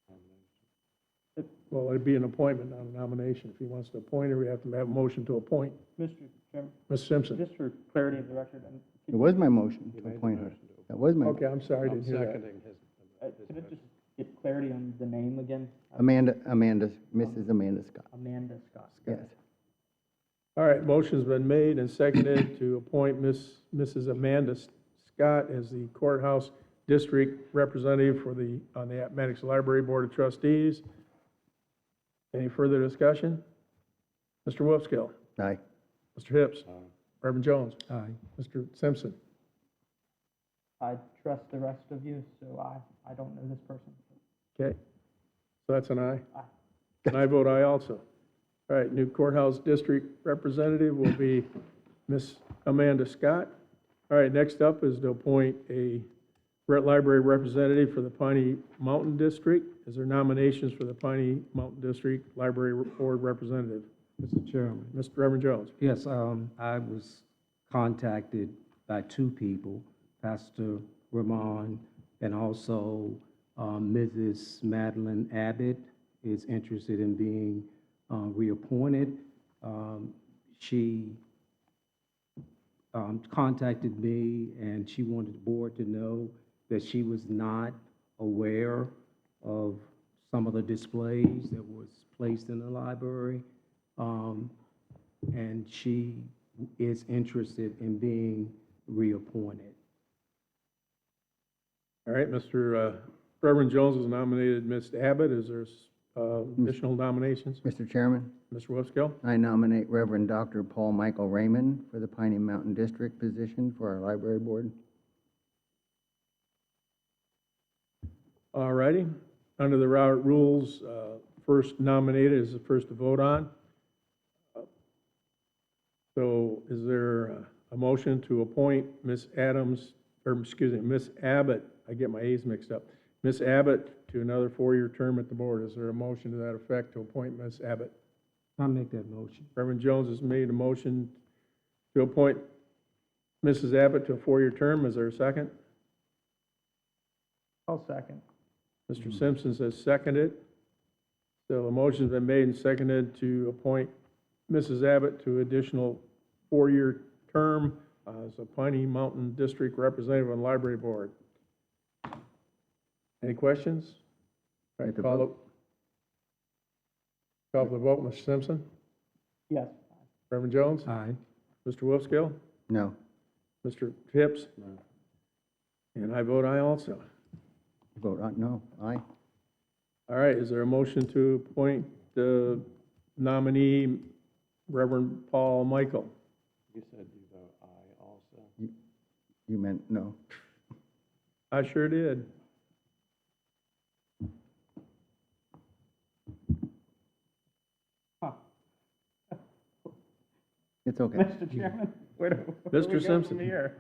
nomination. Well, it'd be an appointment, not a nomination. If he wants to appoint her, we have to have a motion to appoint. Mr. Chairman, Ms. Simpson? just for clarity of the record, It was my motion He to made the appoint her. motion to That was my. Okay, I'm sorry, I I'm didn't hear that. seconding his could I motion. just get clarity on the name again? Mrs. Amanda Scott. Amanda Scott. Yes. All right, motion's been made and seconded to appoint Mrs. Amanda Scott as the courthouse district representative on the Appomattox Library Board of Trustees. Any further discussion? Mr. Wolfskill. Aye. Mr. Hips. Reverend Jones. Aye. Mr. Simpson. I trust the rest of you, so I don't know this person. Okay, so that's an aye. Aye. And I vote aye also. All right, new courthouse district representative will be Miss Amanda Scott. All right, next up is to appoint a library representative for the Piney Mountain District. Is there nominations for the Piney Mountain District Library Board Representative? Mr. Chairman. Mr. Reverend Jones. Yes, I was contacted by two people, Pastor Ramon and also Mrs. Madeline Abbott is interested in being reappointed. She contacted me and she wanted the board to know that she was not aware of some of the displays that was placed in the library. And she is interested in being reappointed. All right, Mr. Reverend Jones has nominated Ms. Abbott. Is there additional nominations? Mr. Chairman, Mr. Wolfskill? I nominate Reverend Dr. Paul Michael Raymond for the Piney Mountain District position for our library board. All righty. Under the Robert rules, first nominated is the first to vote on. So is there a motion to appoint Miss Abbott, I get my A's mixed up, Miss Abbott to another 4-year term at the board? Is there a motion to that effect to appoint Miss Abbott? I'll make that motion. Reverend Jones has made a motion to appoint Mrs. Abbott to a 4-year term. Is there a second? I'll second. Mr. Simpson says seconded. So a motion's been made and seconded to appoint Mrs. Abbott to additional 4-year term as a Piney Mountain District representative on the library board. Any questions? All right, call for the vote. Mr. Simpson? Yes. Reverend Jones? Aye. Mr. Wolfskill? No. Mr. Hips? No. And I vote aye also. Vote aye, no, aye. All right, is there a motion to appoint the nominee, Reverend Paul Michael? You said you vote aye also. You meant no. I sure did. Huh. It's okay. Mr. Chairman, where do we Mr. go Simpson. from here?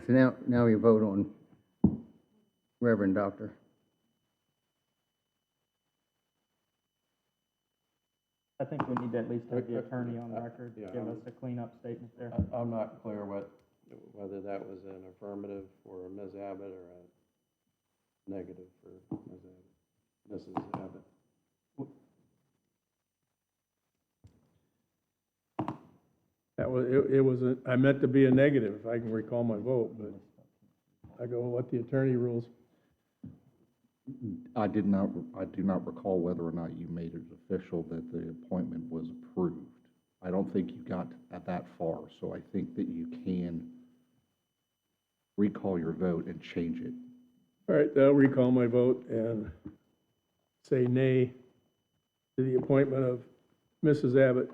So now we vote on Reverend Doctor. I think we need to at least have the attorney on record, Yeah, give us a cleanup statement there. I'm not clear whether that was an affirmative for Ms. Abbott or a negative for Mrs. Abbott. That was, I meant to be a negative, if I can recall my vote, but I go with what the attorney rules. I do not recall whether or not you made it official that the appointment was approved. I don't think you got that far, so I think that you can recall your vote and change it. All right, I'll recall my vote and say nay to the appointment of Mrs. Abbott.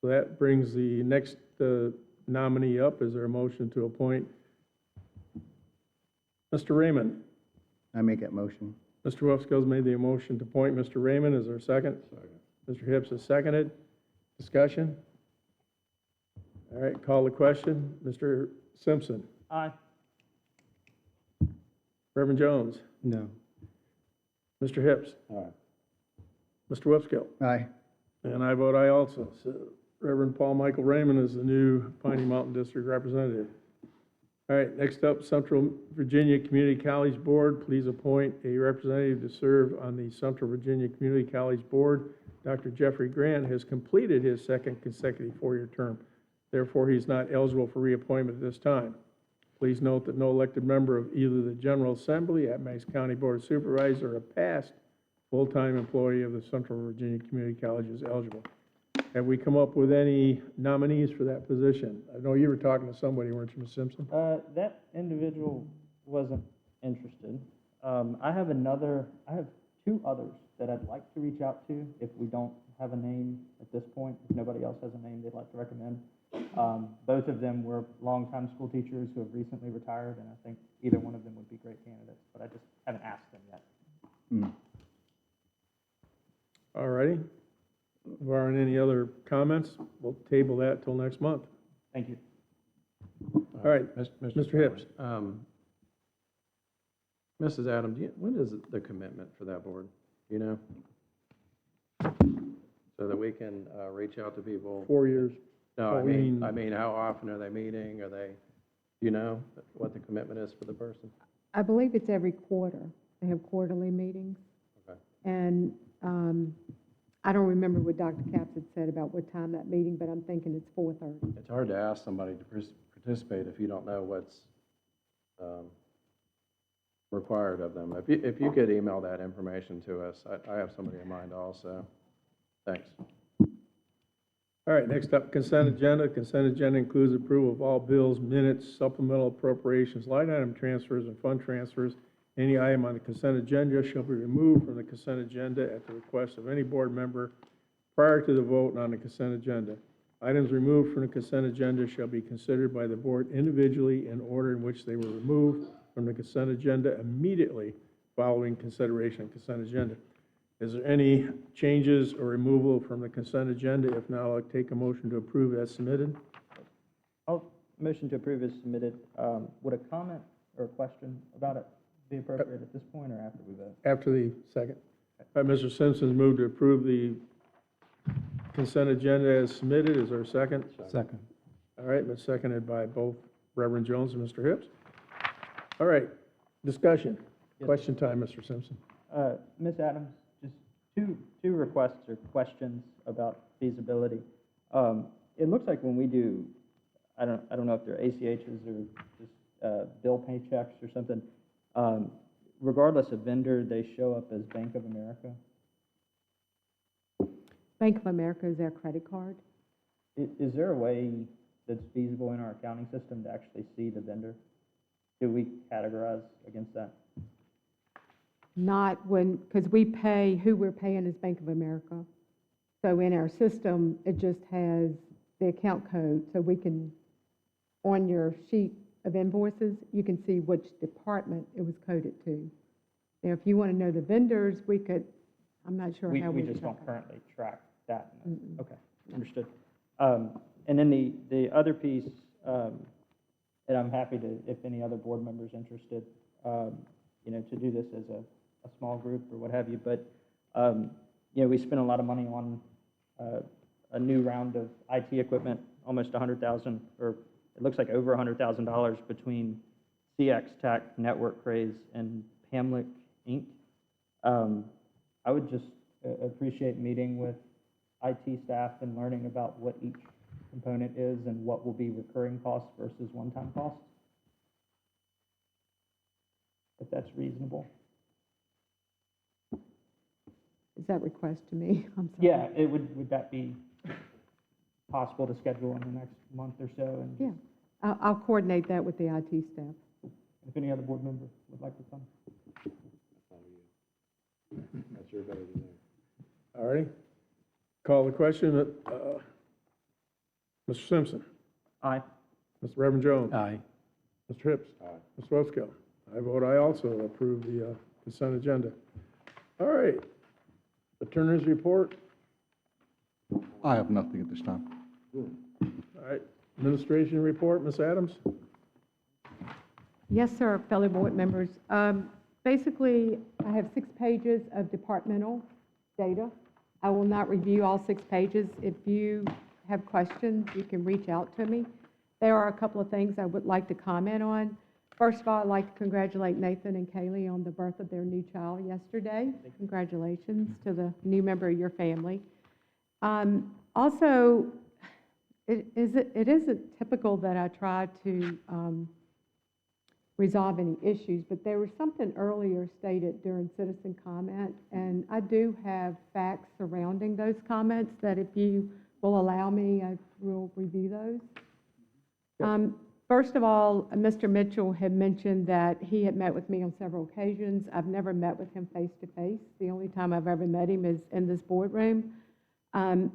So that brings the next nominee up. Is there a motion to appoint Mr. Raymond? I make that motion. Mr. Wolfskill's made the motion to appoint Mr. Raymond. Is there a second? Second. Mr. Hips has seconded. Discussion? All right, call the question. Mr. Simpson? Aye. Reverend Jones? No. Mr. Hips? Aye. Mr. Wolfskill? Aye. And I vote aye also. So Reverend Paul Michael Raymond is the new Piney Mountain District representative. All right, next up, Central Virginia Community College Board. Please appoint a representative to serve on the Central Virginia Community College Board. Dr. Jeffrey Grant has completed his second consecutive 4-year term. Therefore, he's not eligible for reappointment at this time. Please note that no elected member of either the General Assembly, Appomattox County Board of Supervisors, or a past full-time employee of the Central Virginia Community College is eligible. Have we come up with any nominees for that position? I know you were talking to somebody, weren't you, Ms. Simpson? That individual wasn't interested. I have two others that I'd like to reach out to if we don't have a name at this point, if nobody else has a name they'd like to recommend. Both of them were longtime school teachers who have recently retired, and I think either one of them would be great candidates, but I just haven't asked them yet. All righty. If there aren't any other comments, we'll table that till next month. Thank you. All right, Mr. Hips. Mrs. Adams, when is the commitment for that board? You know? So that we can reach out to people? 4 years. No, I mean, how often are they meeting? Are they, you know, what the commitment is for the person? I believe it's every quarter. They have quarterly meetings. Okay. And I don't remember what Dr. Capps had said about what time that meeting, but I'm thinking it's 4:30. It's hard to ask somebody to participate if you don't know what's required of them. If you could email that information to us, I have somebody in mind also. Thanks. All right, next up, consent agenda. Consent agenda includes approval of all bills, minutes, supplemental appropriations, line item transfers, and fund transfers. Any item on the consent agenda shall be removed from the consent agenda at the request of any board member prior to the vote on the consent agenda. Items removed from the consent agenda shall be considered by the board individually in order in which they were removed from the consent agenda immediately following consideration of consent agenda. Is there any changes or removal from the consent agenda? If not, I'll take a motion to approve as submitted. I'll motion to approve is submitted. Would a comment or a question about it be appropriate at this point or after we vote? After the second. All right, Mr. Simpson's moved to approve the consent agenda as submitted. Is there a second? Second. All right, been seconded by both Reverend Jones and Mr. Hips. All right, discussion. Yes. Question time, Mr. Simpson. Ms. Adams, just two requests or questions about feasibility. It looks like when we do, I don't know if they're ACHs or just bill paychecks or something, regardless of vendor, they show up as Bank of America. Bank of America is their credit card. Is there a way that's feasible in our accounting system to actually see the vendor? Do we categorize against that? Not when, because we pay, who we're paying is Bank of America. So in our system, it just has the account code, so we can, on your sheet of invoices, you can see which department it was coded to. Now, if you want to know the vendors, we could, I'm not sure how we just track don't it. currently track that. Okay, understood. And then the other piece, and I'm happy to, if any other board members interested, you know, to do this as a small group or what have you, but, you know, we spent a lot of money on a new round of IT equipment, almost $100,000, or it looks like over $100,000 between CX Tech, Network Craze, and Pamlic Inc. I would just appreciate meeting with IT staff and learning about what each component is and what will be recurring costs versus one-time costs, if that's reasonable. Is that request to me? I'm sorry. Yeah, would that be possible to schedule in the next month or so? And Yeah, I'll coordinate that with the IT staff. if any other board member would like to come. That's your better than me. All righty. Call the question. Mr. Simpson. Aye. Mr. Reverend Jones. Aye. Mr. Hips. Aye. Mr. Westkill. I vote aye also to approve the consent agenda. All right. Attorney's report. I have nothing at this time. All right. Administration report, Ms. Adams. Yes, sir, fellow board members. Basically, I have 6 pages of departmental data. I will not review all 6 pages. If you have questions, you can reach out to me. There are a couple of things I would like to comment on. First of all, I'd like to congratulate Nathan and Kaylee on the birth of their new child yesterday. Congratulations to the new member of your family. Also, it isn't typical that I try to resolve any issues, but there was something earlier stated during citizen comment, and I do have facts surrounding those comments that if you will allow me, I will review those. First of all, Mr. Mitchell had mentioned that he had met with me on several occasions. I've never met with him face-to-face. The only time I've ever met him is in this boardroom.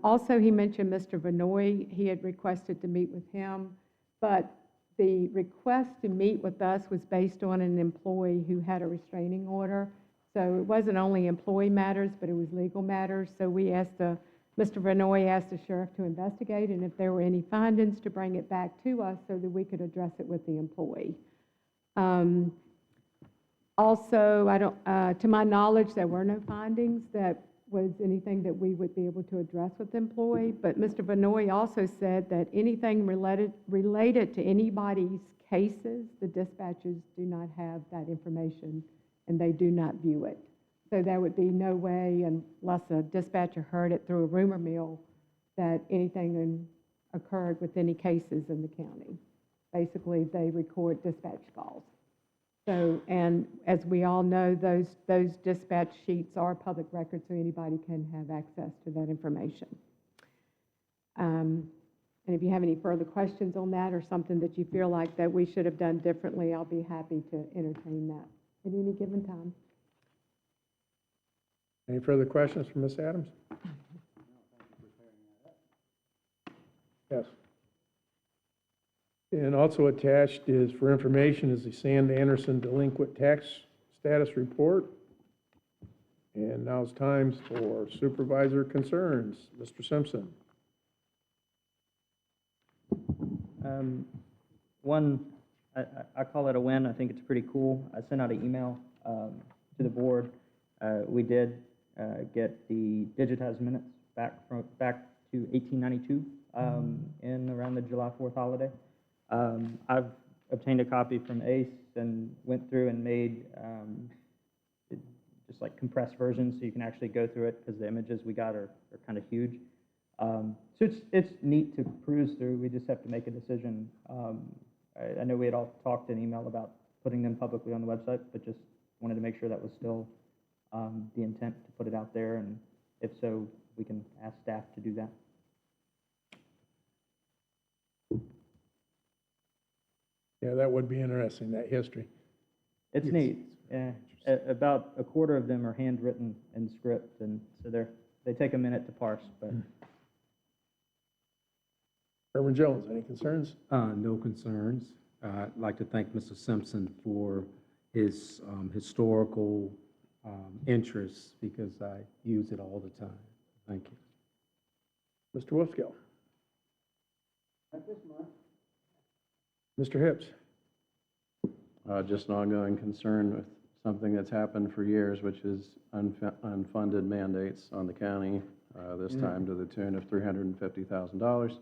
Also, he mentioned Mr. Vanoy. He had requested to meet with him, but the request to meet with us was based on an employee who had a restraining order. So it wasn't only employee matters, but it was legal matters. So we asked Mr. Vanoy asked the sheriff to investigate, and if there were any findings, to bring it back to us so that we could address it with the employee. Also, to my knowledge, there were no findings that was anything that we would be able to address with the employee. But Mr. Vanoy also said that anything related to anybody's cases, the dispatchers do not have that information, and they do not view it. So there would be no way, unless a dispatcher heard it through a rumor mill, that anything occurred with any cases in the county. Basically, they record dispatch calls. So, and as we all know, those dispatch sheets are public records, so anybody can have access to that information. And if you have any further questions on that or something that you feel like that we should have done differently, I'll be happy to entertain that at any given time. Any further questions from Ms. Adams? Yes. And also attached is, for information, is the Sand Anderson delinquent tax status report. And now it's time for supervisor concerns. Mr. Simpson. One, I call it a win. I think it's pretty cool. I sent out an email to the board. We did get the digitized minutes back to 1892 in around the July 4th holiday. I've obtained a copy from Ace and went through and made just like compressed versions so you can actually go through it because the images we got are kind of huge. So it's neat to peruse through. We just have to make a decision. I know we had all talked in email about putting them publicly on the website, but just wanted to make sure that was still the intent to put it out there, and if so, we can ask staff to do that. Yeah, that would be interesting, that history. It's neat. Yeah, about a quarter of them are handwritten in script, and so they take a minute to parse. But Herman Jones, any concerns? No concerns. I'd like to thank Mr. Simpson for his historical interests because I use it all the time. Thank you. Mr. Wolfskill. Mr. Hips. Just an ongoing concern with something that's happened for years, which is unfunded mandates on the county, this time to the tune of $350,000,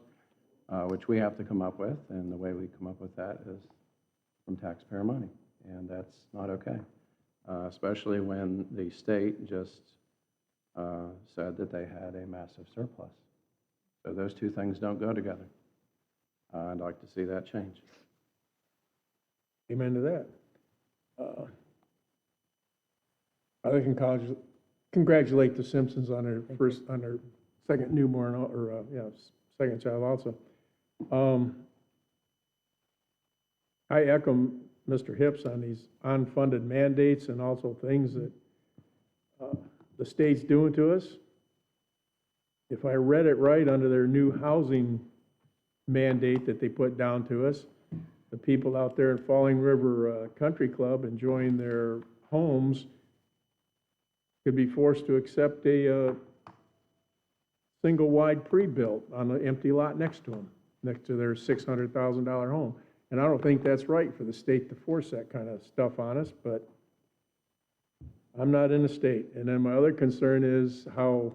which we have to come up with, and the way we come up with that is from taxpayer money, and that's not okay, especially when the state just said that they had a massive surplus. So those two things don't go together. I'd like to see that change. Amen to that. I can congratulate the Simpsons on their second newborn, or second child also. I echo Mr. Hips on these unfunded mandates and also things that the state's doing to us. If I read it right, under their new housing mandate that they put down to us, the people out there in Falling River Country Club enjoying their homes could be forced to accept a single-wide pre-built on an empty lot next to them, next to their $600,000 home. And I don't think that's right for the state to force that kind of stuff on us, but I'm not in the state. And then my other concern is how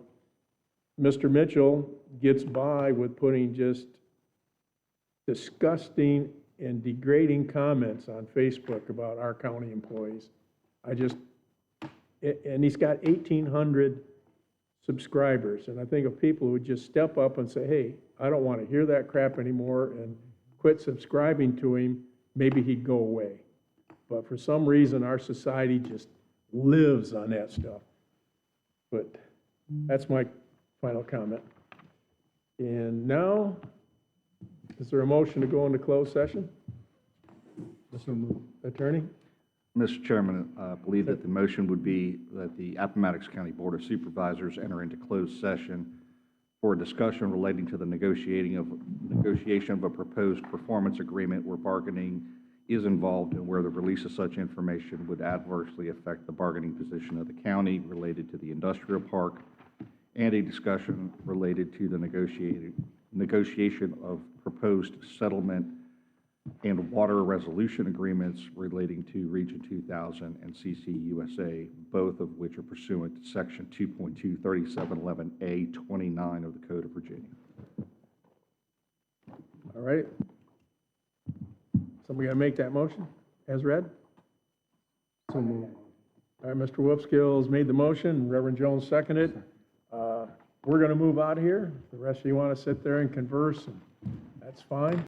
Mr. Mitchell gets by with putting just disgusting and degrading comments on Facebook about our county employees. And he's got 1,800 subscribers, and I think if people would just step up and say, hey, I don't want to hear that crap anymore, and quit subscribing to him, maybe he'd go away. But for some reason, our society just lives on that stuff. But that's my final comment. And now, is there a motion to go into closed session? Attorney? Mr. Chairman, I believe that the motion would be that the Appomattox County Board of Supervisors enter into closed session for a discussion relating to the negotiation of a proposed performance agreement where bargaining is involved and where the release of such information would adversely affect the bargaining position of the county related to the industrial park, and a discussion related to the negotiation of proposed settlement and water resolution agreements relating to Region 2000 and CCUSA, both of which are pursuant to Section 2.23711A29 of the Code of Virginia. All right. Somebody got to make that motion as read? So moved. All right, Mr. Wolfskill's made the motion, Reverend Jones seconded. We're going to move out of here. The rest of you want to sit there and converse, and that's fine.